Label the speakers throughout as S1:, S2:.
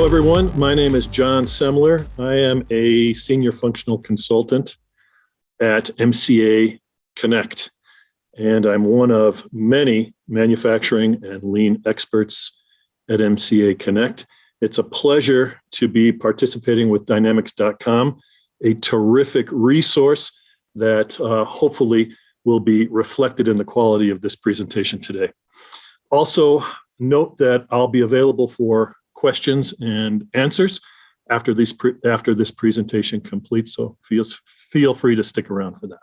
S1: Hello, everyone. My name is John Szemler. I am a senior functional consultant at MCA Connect, and I'm one of many manufacturing and lean experts at MCA Connect. It's a pleasure to be participating with Dynamics.com, a terrific resource that hopefully will be reflected in the quality of this presentation today. Also, note that I'll be available for questions and answers after this presentation completes, so feel free to stick around for that.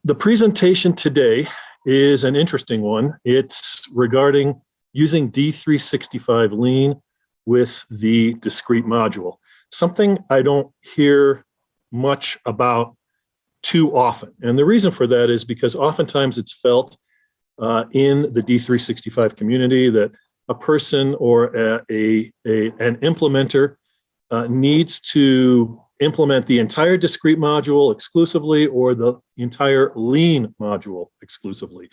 S1: The presentation today is an interesting one. It's regarding using D365 Lean with the discrete module, something I don't hear much about too often. And the reason for that is because oftentimes it's felt in the D365 community that a person or an implementer needs to implement the entire discrete module exclusively or the entire lean module exclusively.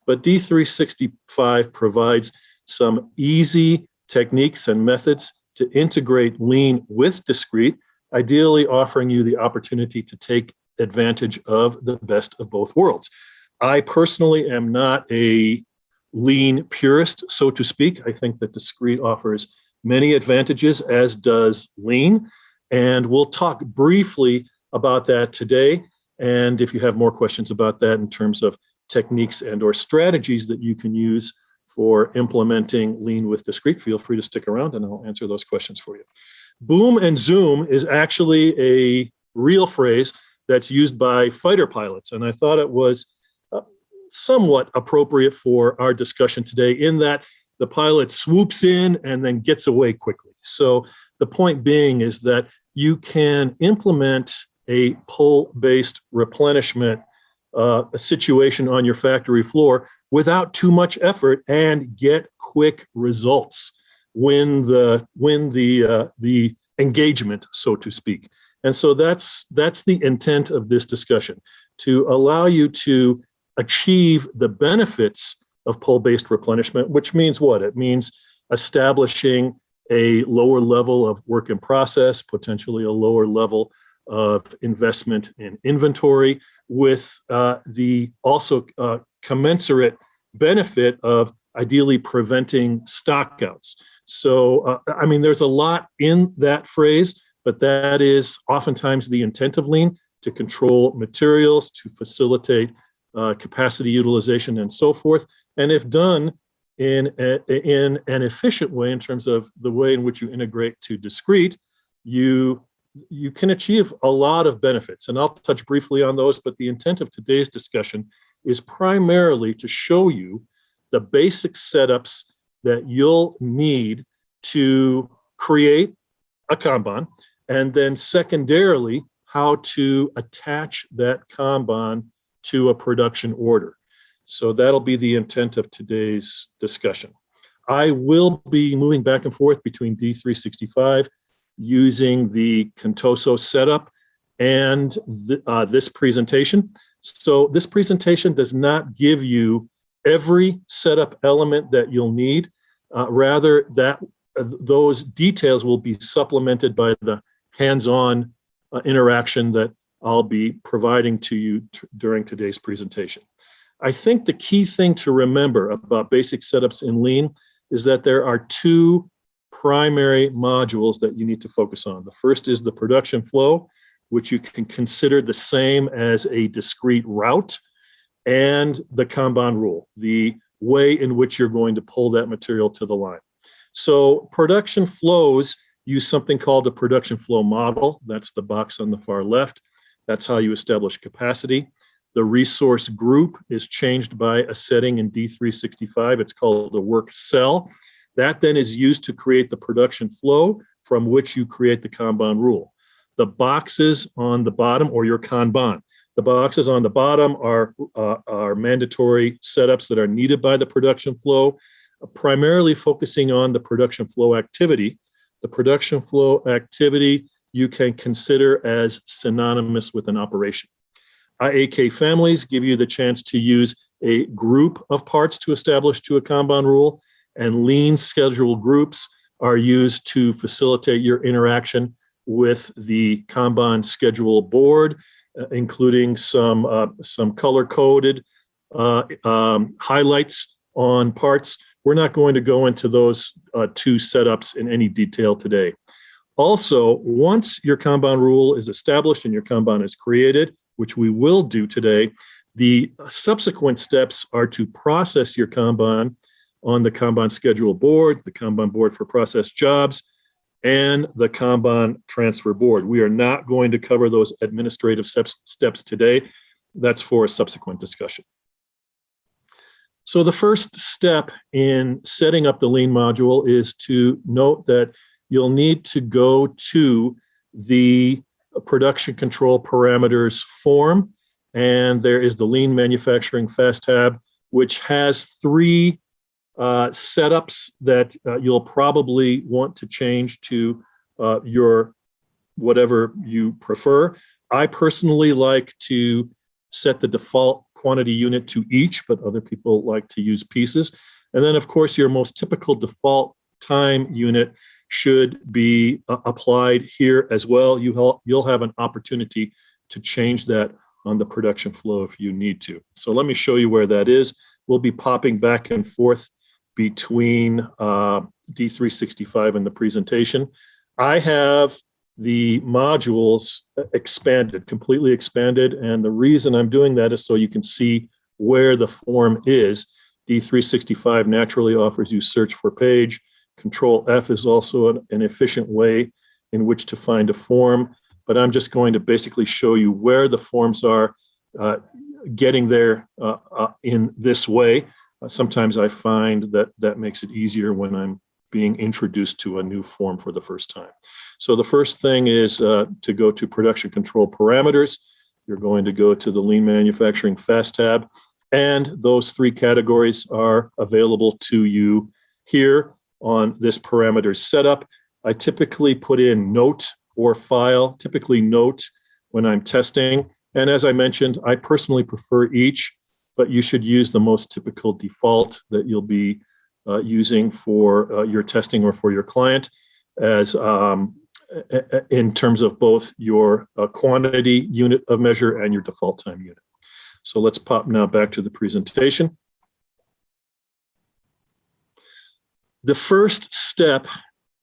S1: But D365 provides some easy techniques and methods to integrate lean with discrete, ideally offering you the opportunity to take advantage of the best of both worlds. I personally am not a lean purist, so to speak. I think that discrete offers many advantages, as does lean. And we'll talk briefly about that today. And if you have more questions about that in terms of techniques and or strategies that you can use for implementing lean with discrete, feel free to stick around and I'll answer those questions for you. Boom and zoom is actually a real phrase that's used by fighter pilots. And I thought it was somewhat appropriate for our discussion today in that the pilot swoops in and then gets away quickly. So the point being is that you can implement a pull-based replenishment situation on your factory floor without too much effort and get quick results, win the engagement, so to speak. And so that's the intent of this discussion, to allow you to achieve the benefits of pull-based replenishment, which means what? It means establishing a lower level of work in process, potentially a lower level of investment in inventory, with the also commensurate benefit of ideally preventing stockouts. So, there's a lot in that phrase, but that is oftentimes the intent of lean, to control materials, to facilitate capacity utilization and so forth. And if done in an efficient way in terms of the way in which you integrate to discrete, you can achieve a lot of benefits. And I'll touch briefly on those, but the intent of today's discussion is primarily to show you the basic setups that you'll need to create a Kanban, and then secondarily, how to attach that Kanban to a production order. So that'll be the intent of today's discussion. I will be moving back and forth between D365 using the Contoso setup and this presentation. So this presentation does not give you every setup element that you'll need. Rather, those details will be supplemented by the hands-on interaction that I'll be providing to you during today's presentation. I think the key thing to remember about basic setups in Lean is that there are two primary modules that you need to focus on. The first is the production flow, which you can consider the same as a discrete route, and the Kanban rule, the way in which you're going to pull that material to the line. So production flows use something called a production flow model. That's the box on the far left. That's how you establish capacity. The resource group is changed by a setting in D365. It's called a work cell. That then is used to create the production flow from which you create the Kanban rule. The boxes on the bottom, or your Kanban, the boxes on the bottom are mandatory setups that are needed by the production flow, primarily focusing on the production flow activity. The production flow activity you can consider as synonymous with an operation. IAK families give you the chance to use a group of parts to establish to a Kanban rule, and lean schedule groups are used to facilitate your interaction with the Kanban schedule board, including some color-coded highlights on parts. We're not going to go into those two setups in any detail today. Also, once your Kanban rule is established and your Kanban is created, which we will do today, the subsequent steps are to process your Kanban on the Kanban schedule board, the Kanban board for process jobs, and the Kanban transfer board. We are not going to cover those administrative steps today. That's for a subsequent discussion. So the first step in setting up the Lean module is to note that you'll need to go to the production control parameters form, and there is the Lean Manufacturing Fast tab, which has three setups that you'll probably want to change to your whatever you prefer. I personally like to set the default quantity unit to each, but other people like to use pieces. And then, of course, your most typical default time unit should be applied here as well. You'll have an opportunity to change that on the production flow if you need to. So let me show you where that is. We'll be popping back and forth between D365 and the presentation. I have the modules expanded, completely expanded, and the reason I'm doing that is so you can see where the form is. D365 naturally offers you search for page. Control F is also an efficient way in which to find a form, but I'm just going to basically show you where the forms are getting there in this way. Sometimes I find that makes it easier when I'm being introduced to a new form for the first time. So the first thing is to go to production control parameters. You're going to go to the Lean Manufacturing Fast tab, and those three categories are available to you here on this parameters setup. I typically put in note or file, typically note when I'm testing. And as I mentioned, I personally prefer each, but you should use the most typical default that you'll be using for your testing or for your client, as in terms of both your quantity unit of measure and your default time unit. So let's pop now back to the presentation. The first step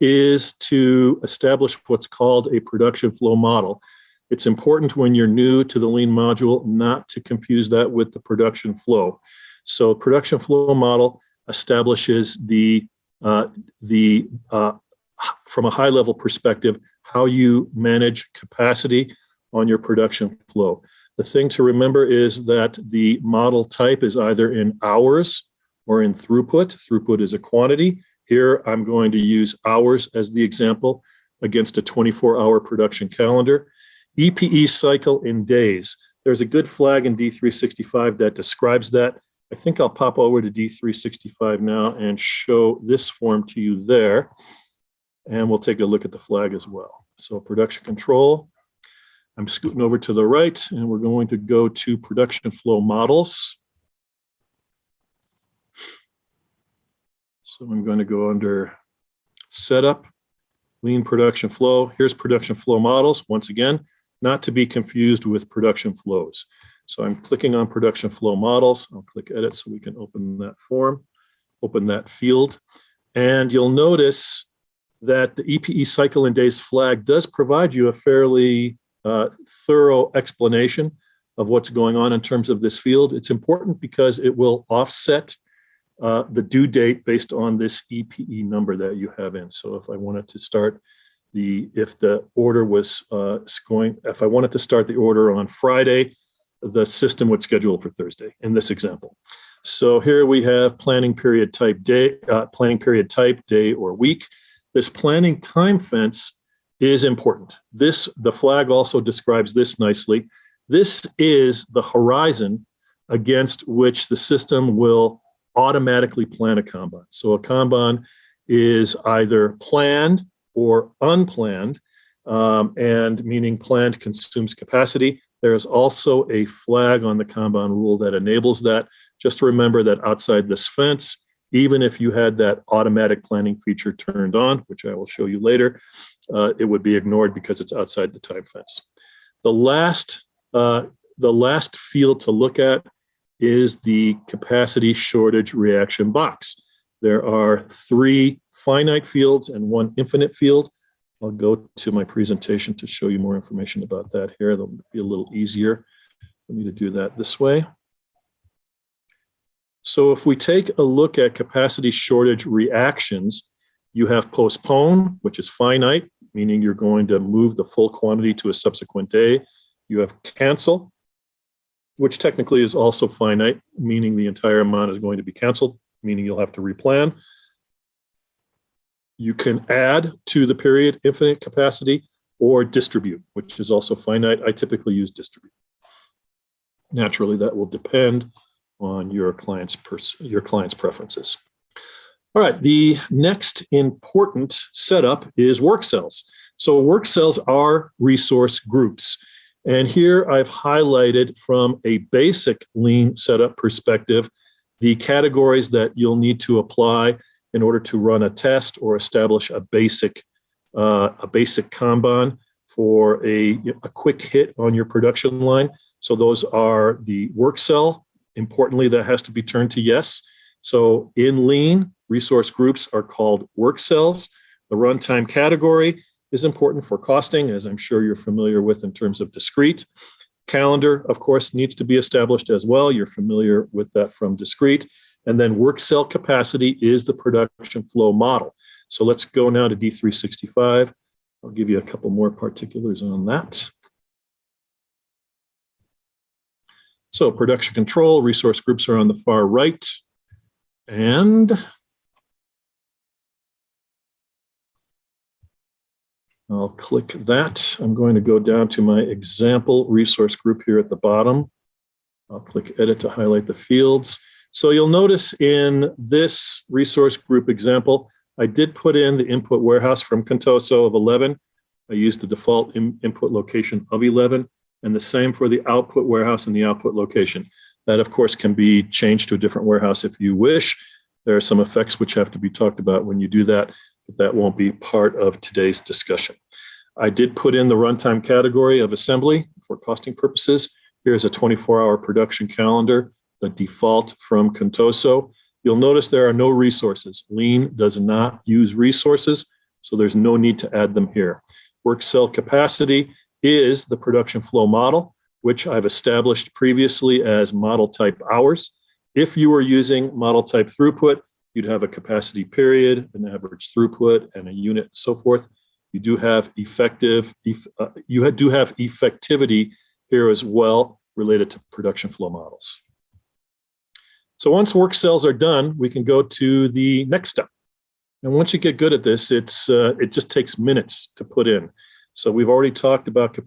S1: is to establish what's called a production flow model. It's important when you're new to the Lean module not to confuse that with the production flow. So production flow model establishes from a high level perspective, how you manage capacity on your production flow. The thing to remember is that the model type is either in hours or in throughput. Throughput is a quantity. Here, I'm going to use hours as the example against a 24-hour production calendar. EPE cycle in days. There's a good flag in D365 that describes that. I think I'll pop over to D365 now and show this form to you there. And we'll take a look at the flag as well. So production control. I'm scooting over to the right, and we're going to go to production flow models. So I'm going to go under setup, lean production flow. Here's production flow models. Once again, not to be confused with production flows. So I'm clicking on production flow models. I'll click edit so we can open that form, open that field. And you'll notice that the EPE cycle in days flag does provide you a fairly thorough explanation of what's going on in terms of this field. It's important because it will offset the due date based on this EPE number that you have in. So if I wanted to start if I wanted to start the order on Friday, the system would schedule for Thursday in this example. So here we have planning period type day, day or week. This planning time fence is important. The flag also describes this nicely. This is the horizon against which the system will automatically plan a Kanban. So a Kanban is either planned or unplanned, and meaning planned consumes capacity. There is also a flag on the Kanban rule that enables that. Just remember that outside this fence, even if you had that automatic planning feature turned on, which I will show you later, it would be ignored because it's outside the time fence. The last field to look at is the capacity shortage reaction box. There are 3 finite fields and 1 infinite field. I'll go to my presentation to show you more information about that here. It'll be a little easier for me to do that this way. So if we take a look at capacity shortage reactions, you have postpone, which is finite, meaning you're going to move the full quantity to a subsequent day. You have cancel, which technically is also finite, meaning the entire amount is going to be canceled, meaning you'll have to replan. You can add to the period infinite capacity or distribute, which is also finite. I typically use distribute. Naturally, that will depend on your client's preferences. All right, the next important setup is work cells. So work cells are resource groups. And here I've highlighted from a basic lean setup perspective the categories that you'll need to apply in order to run a test or establish a basic Kanban for a quick hit on your production line. So those are the work cell. Importantly, that has to be turned to yes. So in lean, resource groups are called work cells. The runtime category is important for costing, as I'm sure you're familiar with in terms of discrete. Calendar, of course, needs to be established as well. You're familiar with that from discrete. And then work cell capacity is the production flow model. So let's go now to D365. I'll give you a couple more particulars on that. So production control, resource groups are on the far right. And I'll click that. I'm going to go down to my example resource group here at the bottom. I'll click edit to highlight the fields. So you'll notice in this resource group example, I did put in the input warehouse from Contoso of 11. I used the default input location of 11, and the same for the output warehouse and the output location. That, of course, can be changed to a different warehouse if you wish. There are some effects which have to be talked about when you do that, but that won't be part of today's discussion. I did put in the runtime category of assembly for costing purposes. Here's a 24-hour production calendar, the default from Contoso. You'll notice there are no resources. Lean does not use resources, so there's no need to add them here. Work cell capacity is the production flow model, which I've established previously as model type hours. If you were using model type throughput, you'd have a capacity period, an average throughput, and a unit, and so forth. You do have effectivity here as well related to production flow models. So once work cells are done, we can go to the next step. And once you get good at this, it just takes minutes to put in. So we've already talked about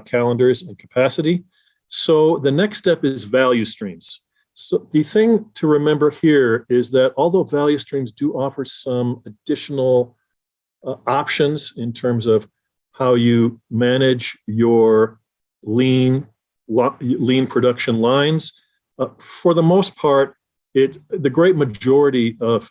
S1: calendars and capacity. So the next step is value streams. So the thing to remember here is that although value streams do offer some additional options in terms of how you manage your lean production lines, for the most part, in the great majority of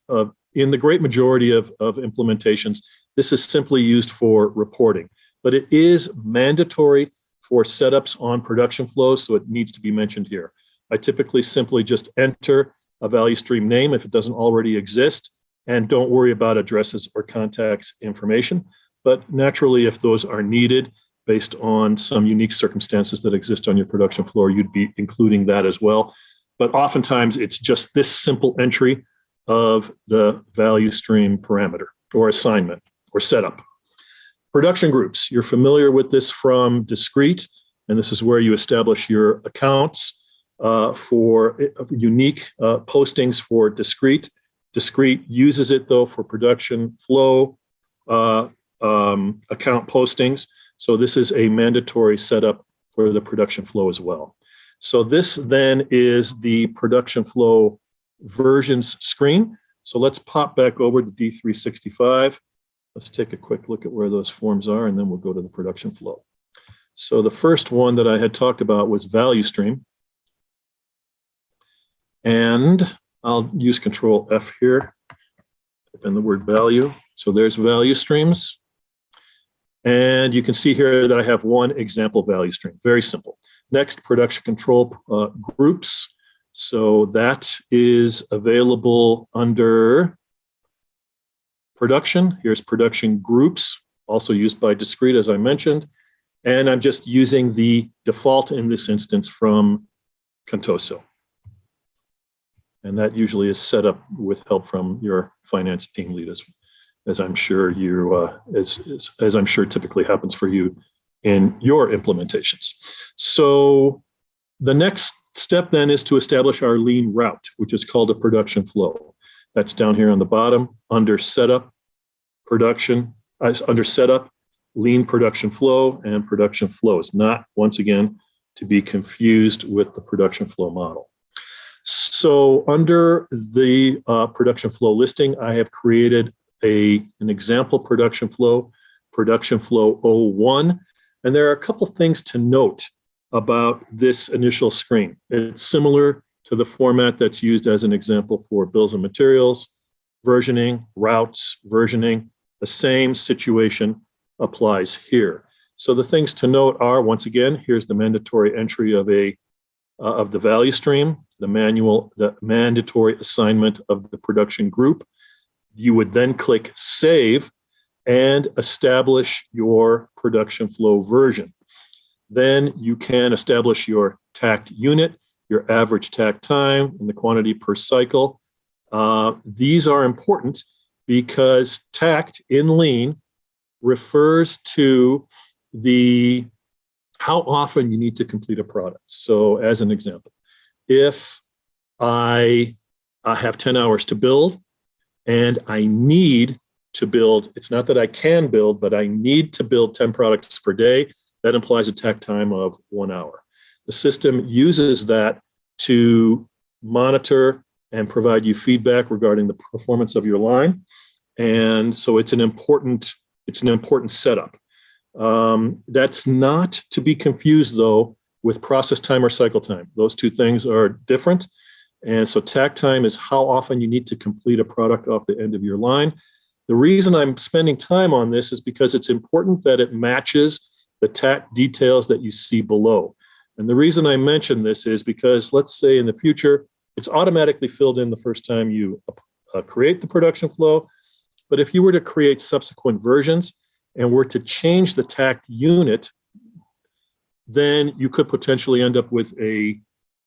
S1: implementations, this is simply used for reporting. But it is mandatory for setups on production flows, so it needs to be mentioned here. I typically simply just enter a value stream name if it doesn't already exist, and don't worry about addresses or contacts information. But naturally, if those are needed based on some unique circumstances that exist on your production floor, you'd be including that as well. But oftentimes, it's just this simple entry of the value stream parameter or assignment or setup. Production groups, you're familiar with this from discrete, and this is where you establish your accounts for unique postings for discrete. Discrete uses it, though, for production flow account postings. So this is a mandatory setup for the production flow as well. So this then is the production flow versions screen. So let's pop back over to D365. Let's take a quick look at where those forms are, and then we'll go to the production flow. So the first one that I had talked about was value stream. And I'll use Control F here, type in the word value. So there's value streams. And you can see here that I have one example value stream, very simple. Next, production control groups. So that is available under production. Here's production groups, also used by discrete, as I mentioned. And I'm just using the default in this instance from Contoso. And that usually is set up with help from your finance team lead, as I'm sure you, as I'm sure typically happens for you in your implementations. So the next step then is to establish our lean route, which is called a production flow. That's down here on the bottom under setup, production, under setup, lean production flow, and production flows, not, once again, to be confused with the production flow model. So under the production flow listing, I have created an example production flow 01. And there are a couple things to note about this initial screen. It's similar to the format that's used as an example for bills of materials, versioning, routes, versioning. The same situation applies here. So the things to note are, once again, here's the mandatory entry of the value stream, the mandatory assignment of the production group. You would then click Save and establish your production flow version. Then you can establish your tact unit, your average tact time, and the quantity per cycle. These are important because tact in lean refers to how often you need to complete a product. So as an example, if I have 10 hours to build and I need to build, it's not that I can build, but I need to build 10 products per day, that implies a tact time of 1 hour. The system uses that to monitor and provide you feedback regarding the performance of your line. And so it's an important setup. That's not to be confused, though, with process time or cycle time. Those two things are different. And so tact time is how often you need to complete a product off the end of your line. The reason I'm spending time on this is because it's important that it matches the tact details that you see below. And the reason I mention this is because, let's say in the future, it's automatically filled in the first time you create the production flow. But if you were to create subsequent versions and were to change the tact unit, then you could potentially end up with a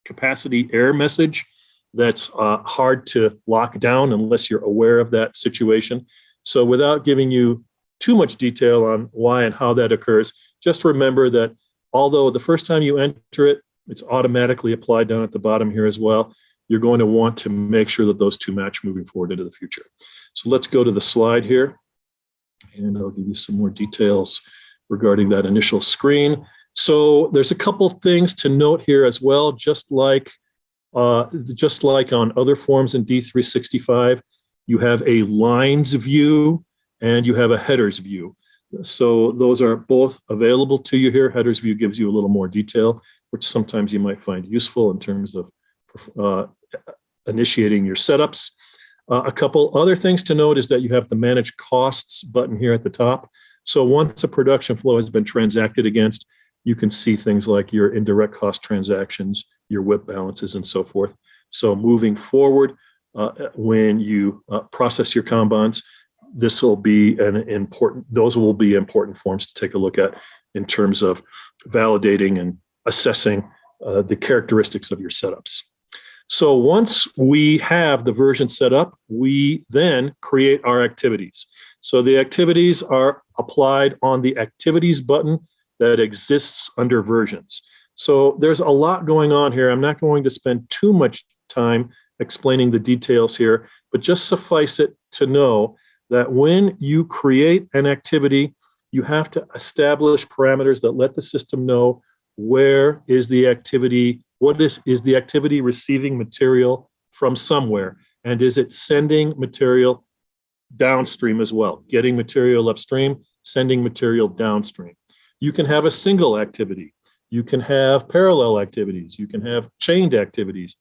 S1: capacity error message that's hard to lock down unless you're aware of that situation. So without giving you too much detail on why and how that occurs, just remember that although the first time you enter it, it's automatically applied down at the bottom here as well, you're going to want to make sure that those two match moving forward into the future. So let's go to the slide here, and I'll give you some more details regarding that initial screen. So there's a couple things to note here as well, just like on other forms in D365, you have a lines view and you have a headers view. So those are both available to you here. Headers view gives you a little more detail, which sometimes you might find useful in terms of initiating your setups. A couple other things to note is that you have the Manage Costs button here at the top. So once a production flow has been transacted against, you can see things like your indirect cost transactions, your WIP balances, and so forth. So moving forward, when you process your Kanbans, those will be important forms to take a look at in terms of validating and assessing the characteristics of your setups. So once we have the version set up, we then create our activities. So the activities are applied on the Activities button that exists under Versions. So there's a lot going on here. I'm not going to spend too much time explaining the details here, but just suffice it to know that when you create an activity, you have to establish parameters that let the system know where is the activity, is the activity receiving material from somewhere, and is it sending material downstream as well, getting material upstream, sending material downstream. You can have a single activity. You can have parallel activities. You can have chained activities.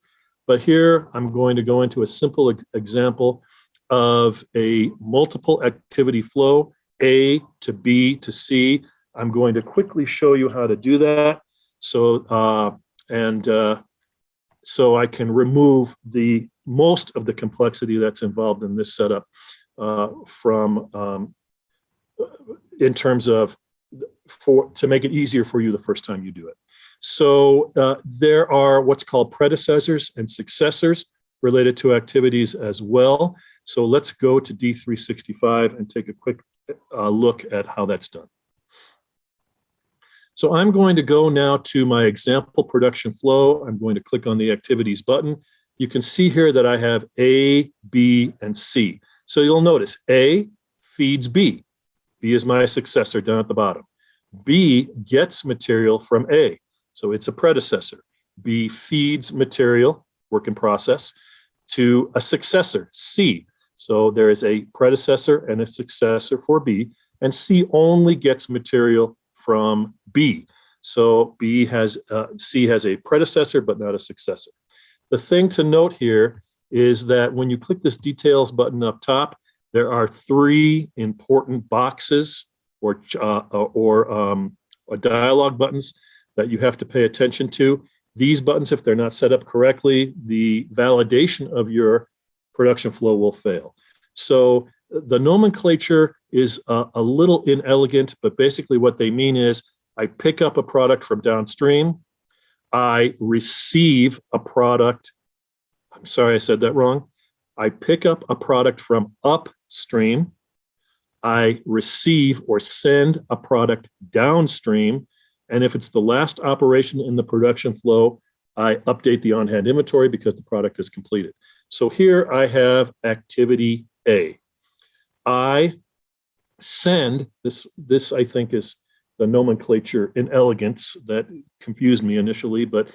S1: But here I'm going to go into a simple example of a multiple activity flow, A to B to C. I'm going to quickly show you how to do that. So so I can remove the most of the complexity that's involved in this setup in terms of to make it easier for you the first time you do it. So there are what's called predecessors and successors related to activities as well. So let's go to D365 and take a quick look at how that's done. So I'm going to go now to my example production flow. I'm going to click on the activities button. You can see here that I have A, B, and C. So you'll notice A feeds B. B is my successor down at the bottom. B gets material from A. So it's a predecessor. B feeds material, work in process, to a successor, C. So there is a predecessor and a successor for B, and C only gets material from B. So C has a predecessor, but not a successor. The thing to note here is that when you click this details button up top, there are three important boxes or dialog buttons that you have to pay attention to. These buttons, if they're not set up correctly, the validation of your production flow will fail. So the nomenclature is a little inelegant, but basically what they mean is I pick up a product from downstream, I receive a product, I'm sorry, I said that wrong. I pick up a product from upstream, I receive or send a product downstream, and if it's the last operation in the production flow, I update the on-hand inventory because the product is completed. So here I have activity A. I send, this I think is the nomenclature inelegance that confused me initially, but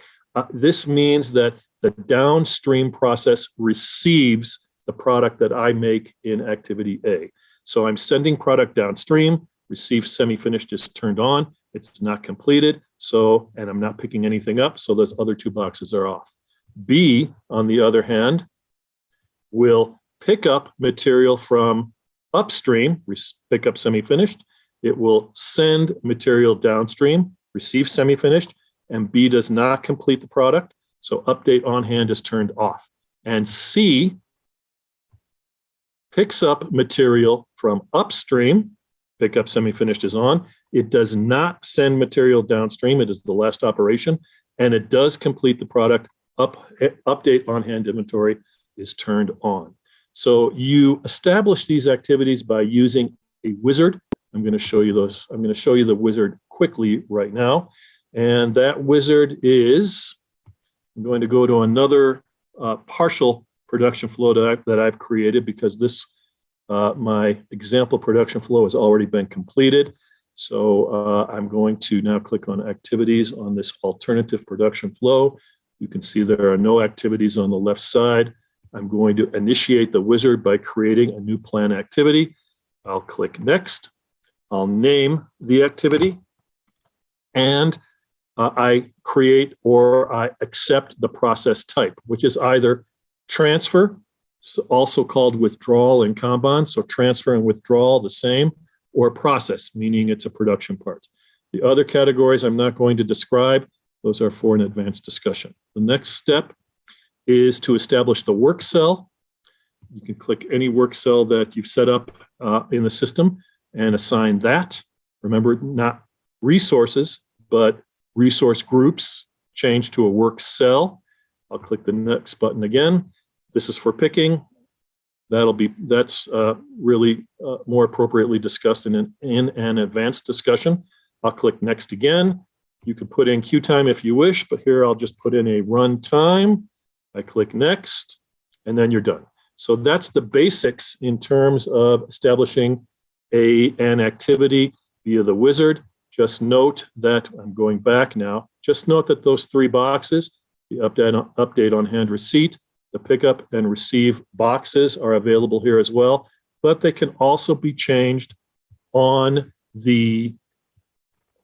S1: this means that the downstream process receives the product that I make in activity A. So I'm sending product downstream, receive semi-finished is turned on, it's not completed, and I'm not picking anything up, so those other two boxes are off. B, on the other hand, will pick up material from upstream, pick up semi-finished. It will send material downstream, receive semi-finished, and B does not complete the product, so update on hand is turned off. And C picks up material from upstream, pick up semi-finished is on. It does not send material downstream, it is the last operation, and it does complete the product, update on hand inventory is turned on. So you establish these activities by using a wizard. I'm going to show you those. I'm going to show you the wizard quickly right now. And that wizard is, I'm going to go to another partial production flow that I've created because this, my example production flow has already been completed. So I'm going to now click on activities on this alternative production flow. You can see there are no activities on the left side. I'm going to initiate the wizard by creating a new plan activity. I'll click next. I'll name the activity, and I create or I accept the process type, which is either transfer, also called withdrawal in Kanban, so transfer and withdrawal the same, or process, meaning it's a production part. The other categories I'm not going to describe. Those are for an advanced discussion. The next step is to establish the work cell. You can click any work cell that you've set up in the system and assign that. Remember, not resources, but resource groups. Change to a work cell. I'll click the next button again. This is for picking. That's really more appropriately discussed in an advanced discussion. I'll click next again. You can put in queue time if you wish, but here I'll just put in a run time. I click next, and then you're done. So that's the basics in terms of establishing an activity via the wizard. Just note that, I'm going back now, just note that those three boxes, the update on hand receipt, the pickup and receive boxes are available here as well, but they can also be changed on the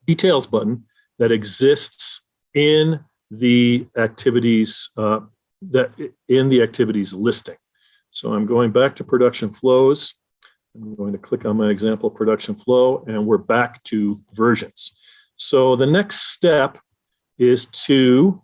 S1: details button that exists in the activities that in the activities listing. So I'm going back to production flows. I'm going to click on my example production flow, and we're back to versions. So the next step is to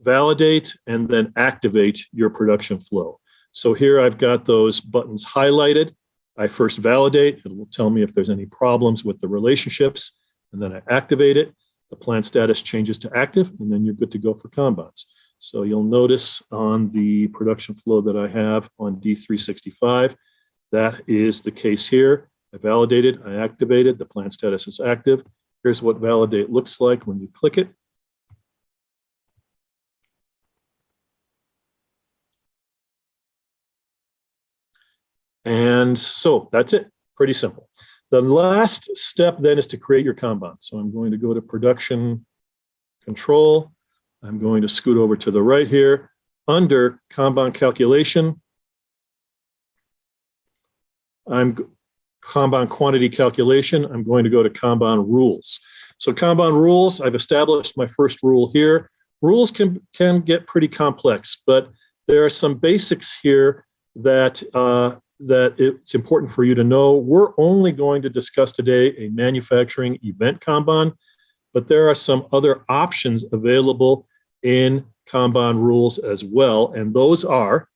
S1: validate and then activate your production flow. So here I've got those buttons highlighted. I first validate. It will tell me if there's any problems with the relationships, and then I activate it. The plan status changes to active, and then you're good to go for Kanbans. So you'll notice on the production flow that I have on D365, that is the case here. I validated, I activated, the plan status is active. Here's what validate looks like when you click it. And so that's it, pretty simple. The last step then is to create your Kanban. So I'm going to go to production control. I'm going to scoot over to the right here. Under Kanban calculation, Kanban quantity calculation, I'm going to go to Kanban rules. So Kanban rules, I've established my first rule here. Rules can get pretty complex, but there are some basics here that it's important for you to know. We're only going to discuss today a manufacturing event Kanban, but there are some other options available in Kanban rules as well, and those are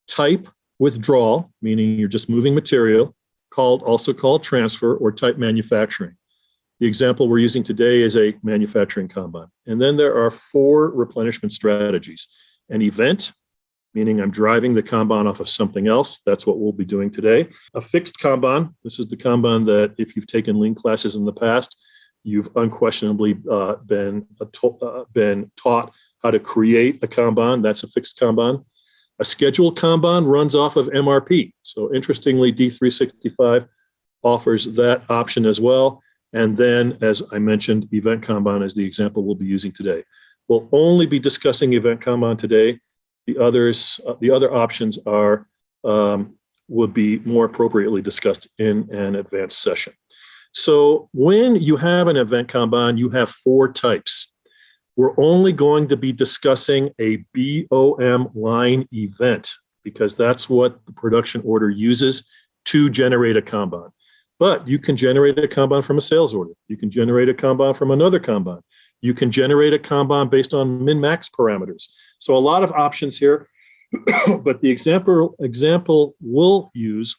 S1: type withdrawal, meaning you're just moving material, also called transfer, or type manufacturing. The example we're using today is a manufacturing Kanban. And then there are 4 replenishment strategies. An event, meaning I'm driving the Kanban off of something else. That's what we'll be doing today. A fixed Kanban. This is the Kanban that if you've taken lean classes in the past, you've unquestionably been taught how to create a Kanban. That's a fixed Kanban. A scheduled Kanban runs off of MRP. So interestingly, D365 offers that option as well. And then, as I mentioned, event Kanban is the example we'll be using today. We'll only be discussing event Kanban today. The other options would be more appropriately discussed in an advanced session. So when you have an event Kanban, you have 4 types. We're only going to be discussing a BOM line event because that's what the production order uses to generate a Kanban. But you can generate a Kanban from a sales order. You can generate a Kanban from another Kanban. You can generate a Kanban based on min-max parameters. So a lot of options here, but the example we'll use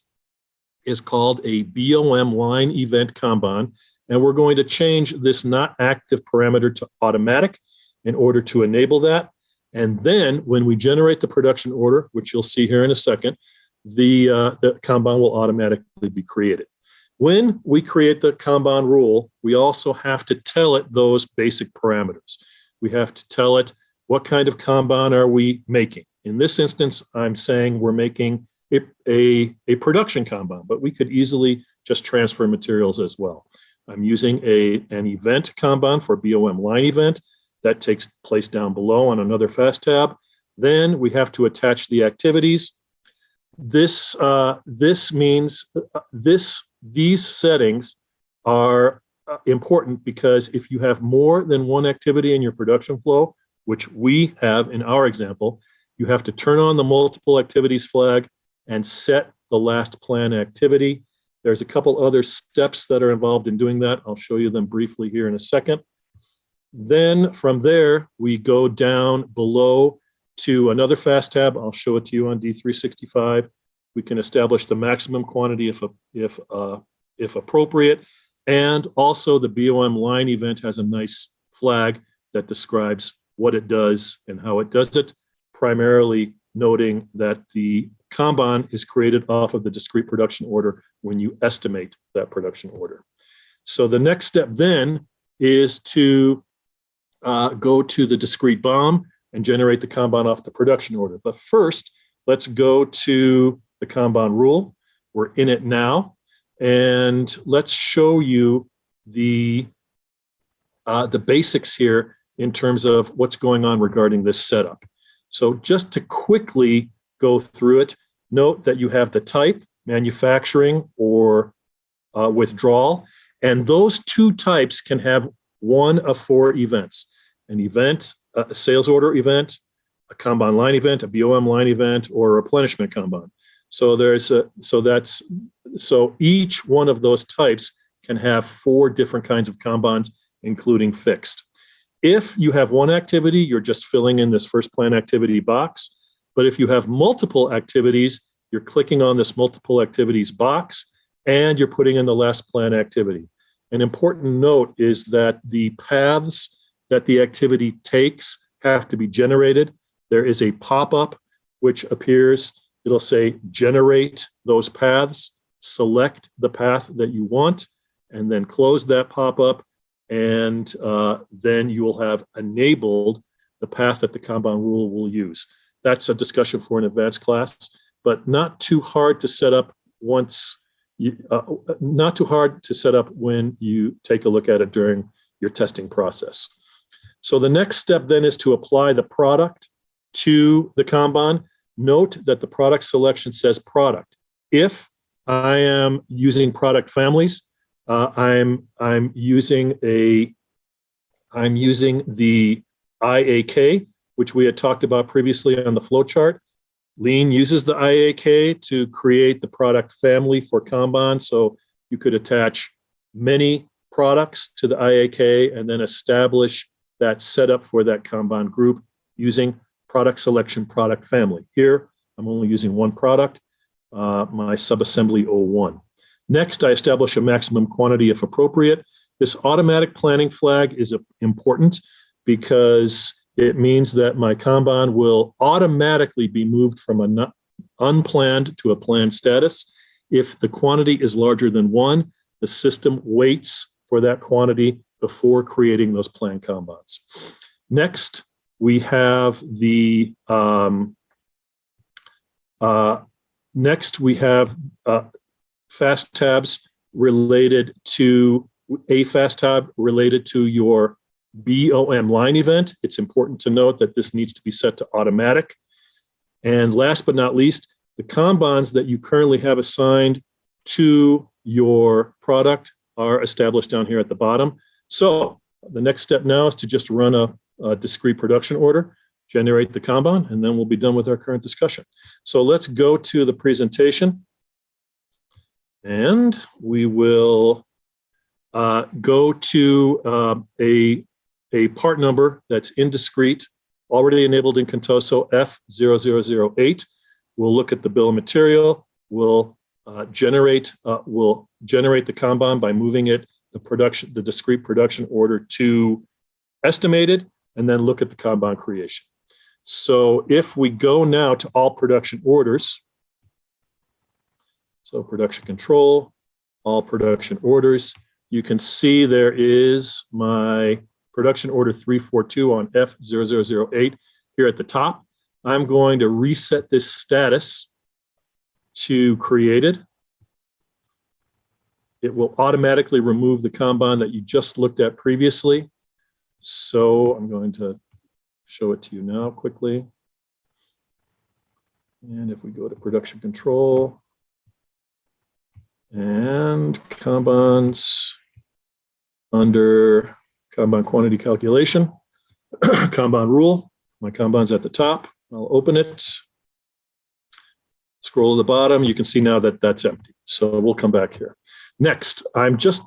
S1: is called a BOM line event Kanban, and we're going to change this not active parameter to automatic in order to enable that. And then when we generate the production order, which you'll see here in a second, the Kanban will automatically be created. When we create the Kanban rule, we also have to tell it those basic parameters. We have to tell it what kind of Kanban are we making. In this instance, I'm saying we're making a production Kanban, but we could easily just transfer materials as well. I'm using an event Kanban for BOM line event. That takes place down below on another fast tab. Then we have to attach the activities. This means these settings are important because if you have more than one activity in your production flow, which we have in our example, you have to turn on the multiple activities flag and set the last plan activity. There's a couple other steps that are involved in doing that. I'll show you them briefly here in a second. Then from there, we go down below to another fast tab. I'll show it to you on D365. We can establish the maximum quantity if appropriate. And also the BOM line event has a nice flag that describes what it does and how it does it, primarily noting that the Kanban is created off of the discrete production order when you estimate that production order. So the next step then is to go to the discrete BOM and generate the Kanban off the production order. But first, let's go to the Kanban rule. We're in it now, and let's show you the basics here in terms of what's going on regarding this setup. So just to quickly go through it, note that you have the type, manufacturing or withdrawal, and those 2 types can have one of 4 events. An event, a sales order event, a Kanban line event, a BOM line event, or a replenishment Kanban. So each one of those types can have 4 different kinds of Kanbans, including fixed. If you have one activity, you're just filling in this first plan activity box. But if you have multiple activities, you're clicking on this multiple activities box and you're putting in the last plan activity. An important note is that the paths that the activity takes have to be generated. There is a pop-up which appears. It'll say generate those paths, select the path that you want, and then close that pop-up. And then you will have enabled the path that the Kanban rule will use. That's a discussion for an advanced class, but not too hard to set up not too hard to set up when you take a look at it during your testing process. So the next step then is to apply the product to the Kanban. Note that the product selection says product. If I am using product families, I'm using the IAK, which we had talked about previously on the flowchart. Lean uses the IAK to create the product family for Kanban. So you could attach many products to the IAK and then establish that setup for that Kanban group using product selection product family. Here, I'm only using one product, my subassembly 01. Next, I establish a maximum quantity if appropriate. This automatic planning flag is important because it means that my Kanban will automatically be moved from an unplanned to a planned status. If the quantity is larger than 1, the system waits for that quantity before creating those planned Kanbans. Next, we have the fast tabs related to a fast tab related to your BOM line event. It's important to note that this needs to be set to automatic. And last but not least, the Kanbans that you currently have assigned to your product are established down here at the bottom. So the next step now is to just run a discrete production order, generate the Kanban, and then we'll be done with our current discussion. So let's go to the presentation. And we will go to a part number that's in discrete, already enabled in Contoso, F0008. We'll look at the bill of material. We'll generate the Kanban by moving it, the discrete production order to estimated, and then look at the Kanban creation. So if we go now to all production orders, so production control, all production orders, you can see there is my production order 342 on F0008 here at the top. I'm going to reset this status to created. It will automatically remove the Kanban that you just looked at previously. So I'm going to show it to you now quickly. And if we go to production control and Kanbans under Kanban quantity calculation, Kanban rule, my Kanban's at the top. I'll open it. Scroll to the bottom. You can see now that that's empty. So we'll come back here. Next, I'm just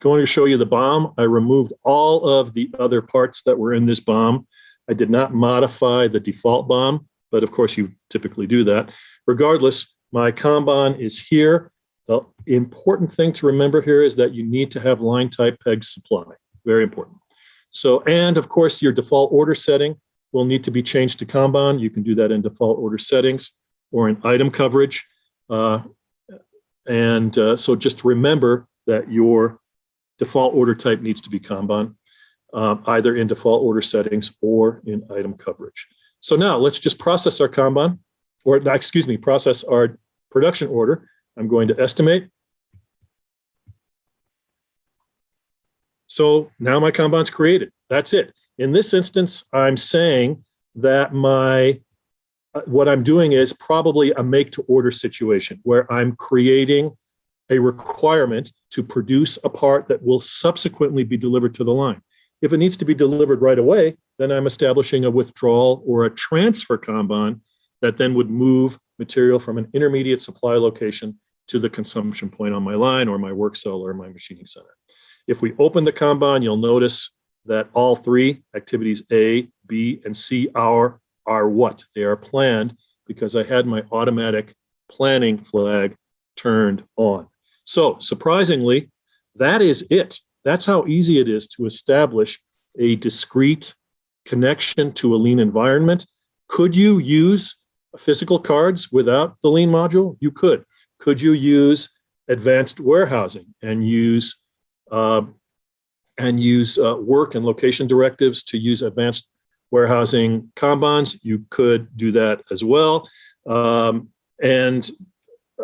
S1: going to show you the BOM. I removed all of the other parts that were in this BOM. I did not modify the default BOM, but of course you typically do that. Regardless, my Kanban is here. The important thing to remember here is that you need to have line type peg supply. Very important. So, and of course, your default order setting will need to be changed to Kanban. You can do that in default order settings or in item coverage. So just remember that your default order type needs to be Kanban, either in default order settings or in item coverage. So now let's just process our Kanban, or excuse me, process our production order. I'm going to estimate. So now my Kanban's created. That's it. In this instance, I'm saying that what I'm doing is probably a make to order situation where I'm creating a requirement to produce a part that will subsequently be delivered to the line. If it needs to be delivered right away, then I'm establishing a withdrawal or a transfer Kanban that then would move material from an intermediate supply location to the consumption point on my line or my work cell or my machining center. If we open the Kanban, you'll notice that all three activities A, B, and C are what? They are planned because I had my automatic planning flag turned on. So surprisingly, that is it. That's how easy it is to establish a discrete connection to a lean environment. Could you use physical cards without the lean module? You could. Could you use advanced warehousing and use work and location directives to use advanced warehousing Kanbans? You could do that as well. And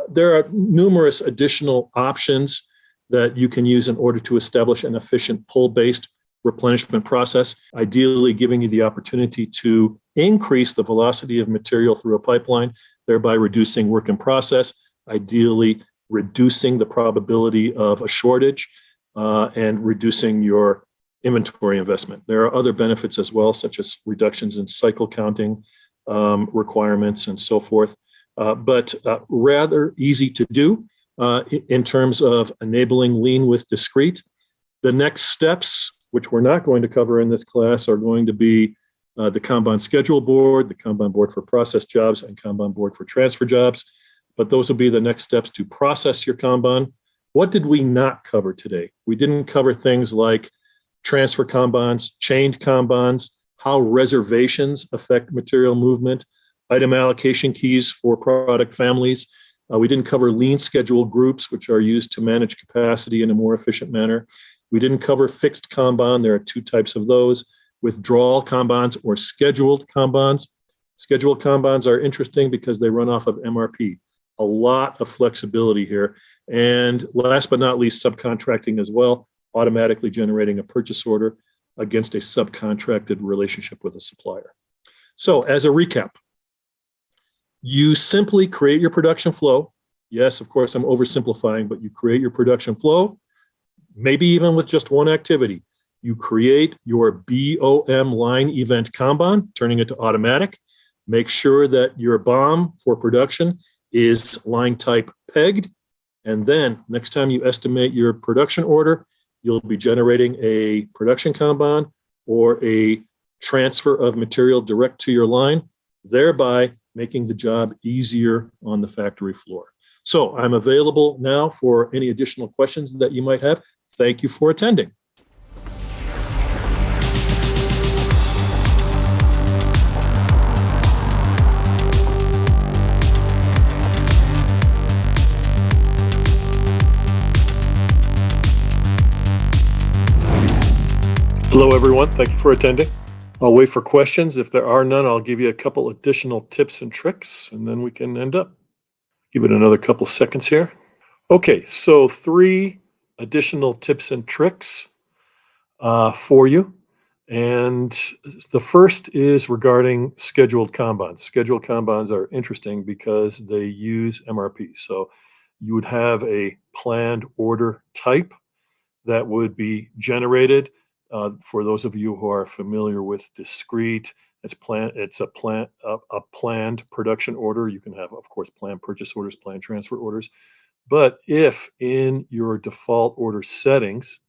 S1: there are numerous additional options that you can use in order to establish an efficient pull-based replenishment process, ideally giving you the opportunity to increase the velocity of material through a pipeline, thereby reducing work in process, ideally reducing the probability of a shortage, and reducing your inventory investment. There are other benefits as well, such as reductions in cycle counting requirements and so forth, but rather easy to do in terms of enabling lean with discrete. The next steps, which we're not going to cover in this class, are going to be the Kanban schedule board, the Kanban board for process jobs, and Kanban board for transfer jobs. But those will be the next steps to process your Kanban. What did we not cover today? We didn't cover things like transfer Kanbans, chained Kanbans, how reservations affect material movement, item allocation keys for product families. We didn't cover lean schedule groups, which are used to manage capacity in a more efficient manner. We didn't cover fixed Kanban. There are two types of those: withdrawal Kanbans or scheduled Kanbans. Scheduled Kanbans are interesting because they run off of MRP. A lot of flexibility here. And last but not least, subcontracting as well, automatically generating a purchase order against a subcontracted relationship with a supplier. So as a recap, you simply create your production flow. Yes, of course, I'm oversimplifying, but you create your production flow, maybe even with just one activity. You create your BOM line event Kanban, turning it to automatic. Make sure that your BOM for production is line type pegged. And then next time you estimate your production order, you'll be generating a production Kanban or a transfer of material direct to your line, thereby making the job easier on the factory floor. So I'm available now for any additional questions that you might have. Thank you for attending. Hello, everyone. Thank you for attending. I'll wait for questions. If there are none, I'll give you a couple additional tips and tricks, and then we can end up. Give it another couple seconds here. Okay, so 3 additional tips and tricks for you. And the first is regarding scheduled Kanbans. Scheduled Kanbans are interesting because they use MRP. So you would have a planned order type that would be generated. For those of you who are familiar with discrete, it's a planned production order. You can have, of course, planned purchase orders, planned transfer orders. But if in your default order settings,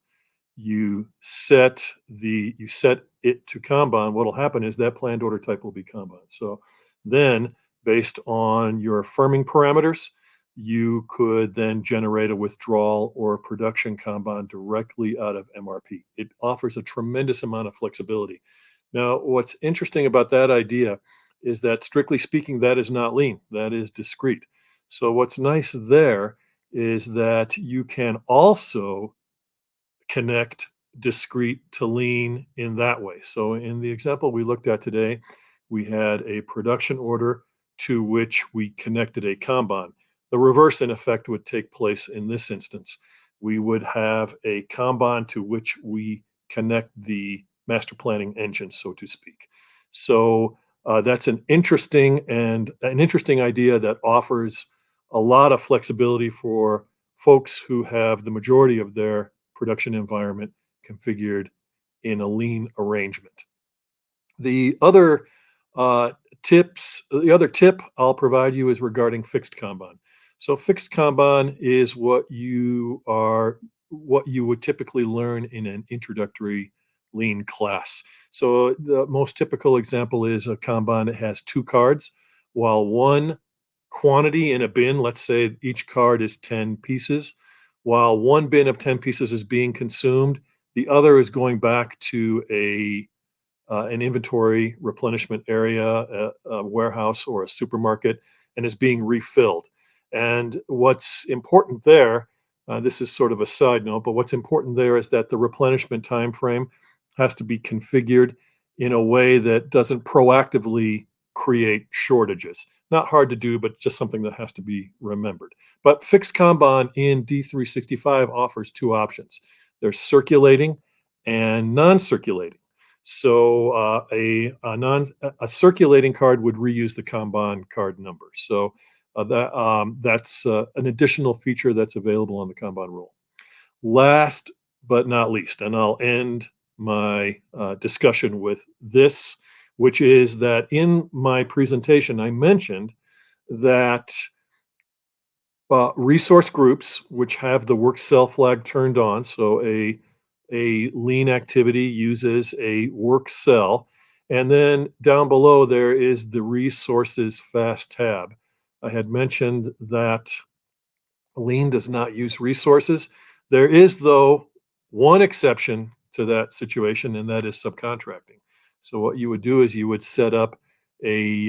S1: you set it to Kanban, what'll happen is that planned order type will be Kanban. So then, based on your firming parameters, you could then generate a withdrawal or production Kanban directly out of MRP. It offers a tremendous amount of flexibility. Now, what's interesting about that idea is that, strictly speaking, that is not lean, that is discrete. So what's nice there is that you can also connect discrete to lean in that way. So in the example we looked at today, we had a production order to which we connected a Kanban. The reverse, in effect, would take place in this instance. We would have a Kanban to which we connect the master planning engine, so to speak. So that's an interesting idea that offers a lot of flexibility for folks who have the majority of their production environment configured in a lean arrangement. The other the other tip I'll provide you is regarding fixed Kanban. So fixed Kanban is what you would typically learn in an introductory lean class. So the most typical example is a Kanban that has two cards, while one quantity in a bin, let's say each card is 10 pieces, while one bin of 10 pieces is being consumed, the other is going back to an inventory replenishment area, a warehouse, or a supermarket, and is being refilled. And what's important there, this is sort of a side note, but what's important there is that the replenishment time frame has to be configured in a way that doesn't proactively create shortages. Not hard to do, but just something that has to be remembered. But fixed Kanban in D365 offers two options. There's circulating and non-circulating. So a circulating card would reuse the Kanban card number. So that's an additional feature that's available on the Kanban rule. Last but not least, and I'll end my discussion with this, which is that in my presentation I mentioned that resource groups, which have the work cell flag turned on, so a lean activity uses a work cell. And then down below there is the resources fast tab. I had mentioned that lean does not use resources. There is, though, one exception to that situation, and that is subcontracting. So what you would do is you would set up a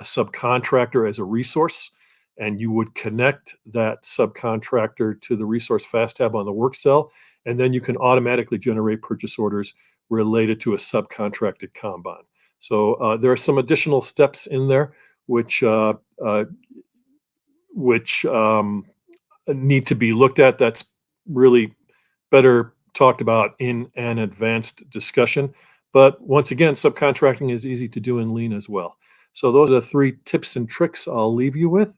S1: subcontractor as a resource, and you would connect that subcontractor to the resource fast tab on the work cell, and then you can automatically generate purchase orders related to a subcontracted Kanban. So there are some additional steps in there which which need to be looked at. That's really better talked about in an advanced discussion. But once again, subcontracting is easy to do in lean as well. So those are the three tips and tricks I'll leave you with.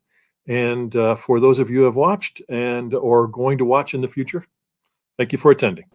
S1: And for those of you who have watched and or going to watch in the future, thank you for attending.